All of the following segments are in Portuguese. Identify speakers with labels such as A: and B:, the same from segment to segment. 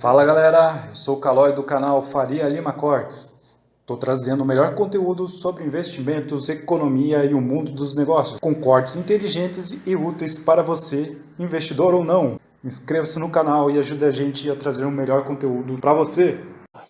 A: Fala galera, eu sou o Calói do canal Faria Lima Cortes. Estou trazendo o melhor conteúdo sobre investimentos, economia e o mundo dos negócios, com cortes inteligentes e úteis para você, investidor ou não. Inscreva-se no canal e ajude a gente a trazer o melhor conteúdo para você.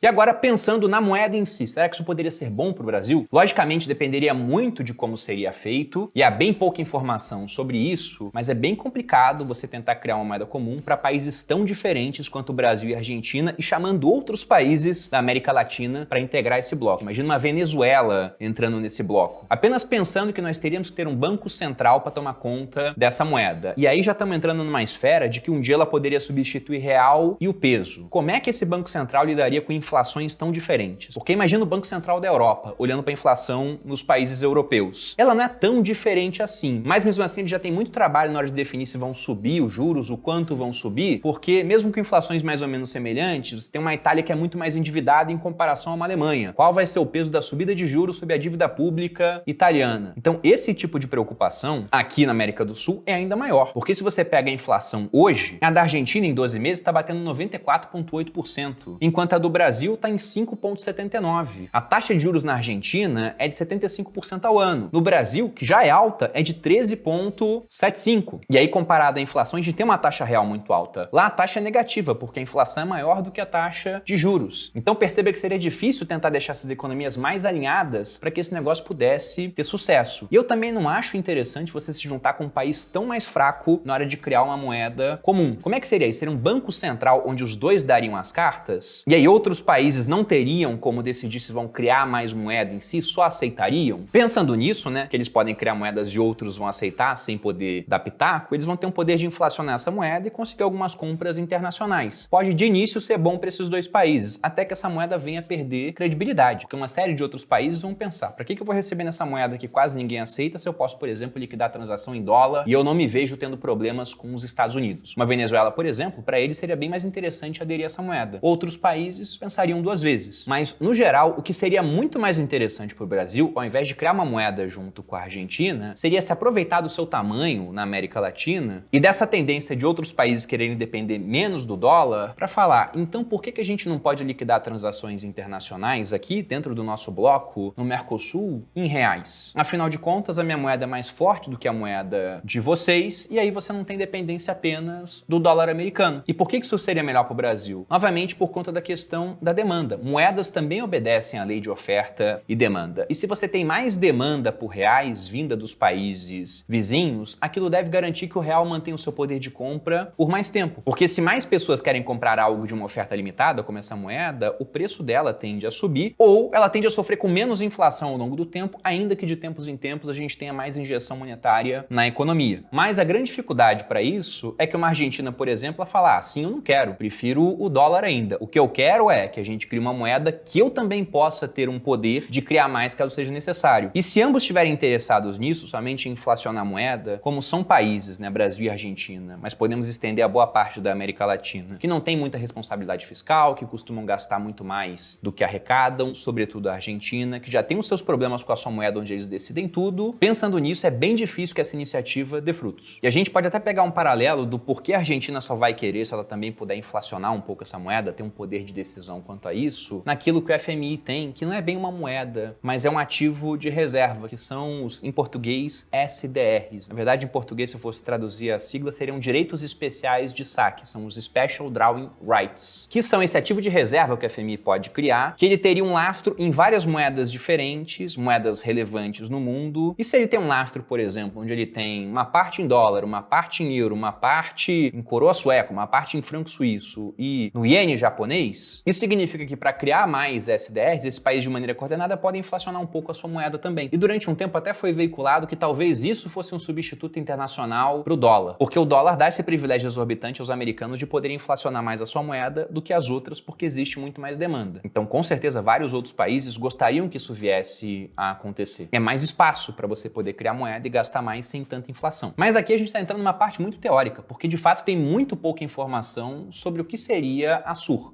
B: E agora, pensando na moeda em si, será que isso poderia ser bom para o Brasil? Logicamente, dependeria muito de como seria feito, e há bem pouca informação sobre isso, mas é bem complicado você tentar criar uma moeda comum para países tão diferentes quanto o Brasil e a Argentina, e chamando outros países da América Latina para integrar esse bloco. Imagina uma Venezuela entrando nesse bloco. Apenas pensando que nós teríamos que ter um banco central para tomar conta dessa moeda. E aí já estamos entrando numa esfera de que um dia ela poderia substituir real e o peso. Como é que esse banco central lidaria com inflações tão diferentes? Porque imagina o Banco Central da Europa olhando para a inflação nos países europeus. Ela não é tão diferente assim, mas mesmo assim ele já tem muito trabalho na hora de definir se vão subir os juros, o quanto vão subir, porque mesmo com inflações mais ou menos semelhantes, tem uma Itália que é muito mais endividada em comparação a uma Alemanha. Qual vai ser o peso da subida de juros sobre a dívida pública italiana? Então esse tipo de preocupação aqui na América do Sul é ainda maior, porque se você pega a inflação hoje, a da Argentina em 12 meses está batendo 94,8%, enquanto a do Brasil está em 5,79%. A taxa de juros na Argentina é de 75% ao ano. No Brasil, que já é alta, é de 13,75%. E aí, comparado à inflação, a gente tem uma taxa real muito alta. Lá a taxa é negativa, porque a inflação é maior do que a taxa de juros. Então perceba que seria difícil tentar deixar essas economias mais alinhadas para que esse negócio pudesse ter sucesso. E eu também não acho interessante você se juntar com um país tão mais fraco na hora de criar uma moeda comum. Como é que seria isso? Seria um banco central onde os dois dariam as cartas? E aí outros países não teriam como decidir se vão criar mais moeda em si, só aceitariam? Pensando nisso, né, que eles podem criar moedas e outros vão aceitar sem poder dar pitaco, eles vão ter um poder de inflacionar essa moeda e conseguir algumas compras internacionais. Pode de início ser bom para esses dois países, até que essa moeda venha a perder credibilidade, porque uma série de outros países vão pensar, para que eu vou receber nessa moeda que quase ninguém aceita se eu posso, por exemplo, liquidar a transação em dólar e eu não me vejo tendo problemas com os Estados Unidos? Uma Venezuela, por exemplo, para eles seria bem mais interessante aderir a essa moeda. Outros países pensariam duas vezes. Mas, no geral, o que seria muito mais interessante para o Brasil, ao invés de criar uma moeda junto com a Argentina, seria se aproveitar do seu tamanho na América Latina e dessa tendência de outros países quererem depender menos do dólar para falar, então por que a gente não pode liquidar transações internacionais aqui dentro do nosso bloco, no Mercosul, em reais? Afinal de contas, a minha moeda é mais forte do que a moeda de vocês e aí você não tem dependência apenas do dólar americano. E por que isso seria melhor para o Brasil? Novamente, por conta da questão da demanda. Moedas também obedecem à lei de oferta e demanda. E se você tem mais demanda por reais vinda dos países vizinhos, aquilo deve garantir que o real mantenha o seu poder de compra por mais tempo. Porque se mais pessoas querem comprar algo de uma oferta limitada, como essa moeda, o preço dela tende a subir ou ela tende a sofrer com menos inflação ao longo do tempo, ainda que de tempos em tempos a gente tenha mais injeção monetária na economia. Mas a grande dificuldade para isso é que uma Argentina, por exemplo, a falar, assim eu não quero, prefiro o dólar ainda. O que eu quero é que a gente crie uma moeda que eu também possa ter um poder de criar mais caso seja necessário. E se ambos estiverem interessados nisso, somente em inflacionar a moeda, como são países, né, Brasil e Argentina, mas podemos estender a boa parte da América Latina, que não tem muita responsabilidade fiscal, que costumam gastar muito mais do que arrecadam, sobretudo a Argentina, que já tem os seus problemas com a sua moeda onde eles decidem tudo. Pensando nisso, é bem difícil que essa iniciativa dê frutos. E a gente pode até pegar um paralelo do porquê a Argentina só vai querer se ela também puder inflacionar um pouco essa moeda, ter um poder de decisão quanto a isso, naquilo que o FMI tem, que não é bem uma moeda, mas é um ativo de reserva, que são os, em português, SDRs. Na verdade, em português, se eu fosse traduzir a sigla, seriam direitos especiais de saque, são os Special Drawing Rights, que são esse ativo de reserva que o FMI pode criar, que ele teria um lastro em várias moedas diferentes, moedas relevantes no mundo, e se ele tem um lastro, por exemplo, onde ele tem uma parte em dólar, uma parte em euro, uma parte em coroa sueca, uma parte em franco suíço e no iene japonês, isso significa que para criar mais SDRs, esses países de maneira coordenada podem inflacionar um pouco a sua moeda também. E durante um tempo até foi veiculado que talvez isso fosse um substituto internacional para o dólar, porque o dólar dá esse privilégio exorbitante aos americanos de poderem inflacionar mais a sua moeda do que as outras, porque existe muito mais demanda. Então, com certeza, vários outros países gostariam que isso viesse a acontecer. É mais espaço para você poder criar moeda e gastar mais sem tanta inflação. Mas aqui a gente está entrando numa parte muito teórica, porque de fato tem muito pouca informação sobre o que seria a SUR.